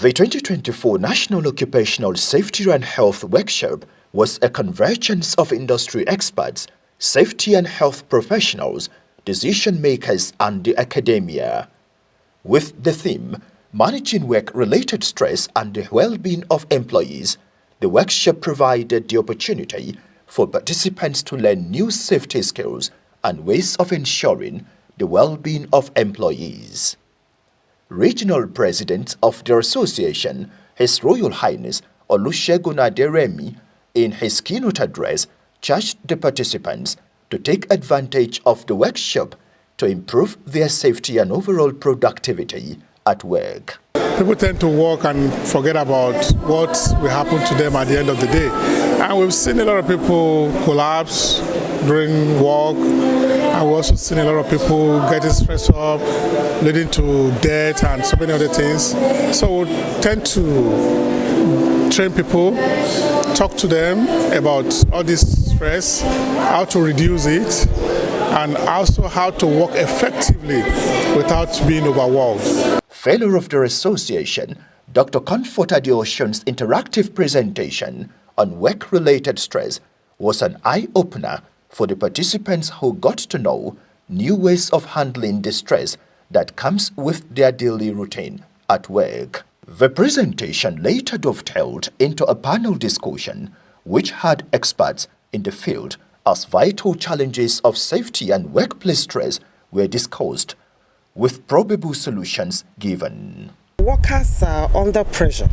The 2024 National Occupational Safety and Health Workshop was a convergence of industry experts, safety and health professionals, decision makers, and the academia. With the theme, Managing Work-Related Stress and the Well-Being of Employees, the workshop provided the opportunity for participants to learn new safety skills and ways of ensuring the well-being of employees. Regional President of the Association, His Royal Highness Olusegun Aderemi, in his keynote address, charged the participants to take advantage of the workshop to improve their safety and overall productivity at work. People tend to work and forget about what will happen to them at the end of the day. And we've seen a lot of people collapse during work. And we've also seen a lot of people getting stressed up, leading to death and so many other things. So we tend to train people, talk to them about all this stress, how to reduce it, and also how to work effectively without being overwhelmed. Fellow of the association, Dr. Comfort Adeosun's interactive presentation on work-related stress was an eye-opener for the participants who got to know new ways of handling the stress that comes with their daily routine at work. The presentation later dovetailed into a panel discussion which had experts in the field as vital challenges of safety and workplace stress were discussed, with probable solutions given. Workers are under pressure,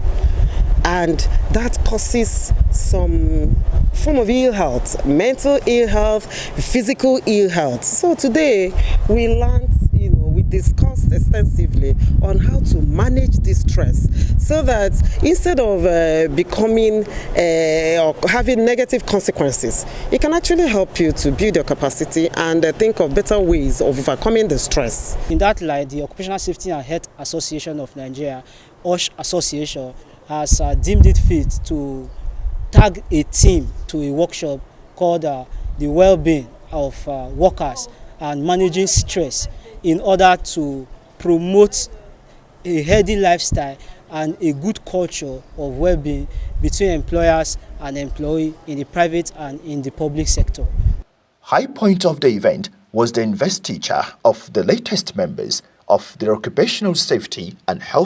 and that causes some form of ill health, mental ill health, physical ill health. So today we learned, we discussed extensively on how to manage this stress so that instead of becoming or having negative consequences, it can actually help you to build your capacity and think of better ways of overcoming the stress. In that light, the Occupational Safety and Health Association of Nigeria, OSH Association, has deemed it fit to tag a team to a workshop called the well-being of workers and managing stress in order to promote a healthy lifestyle and a good culture of well-being between employers and employee in the private and in the public sector. High point of the event was the investiture of the latest members of the Occupational Safety and Health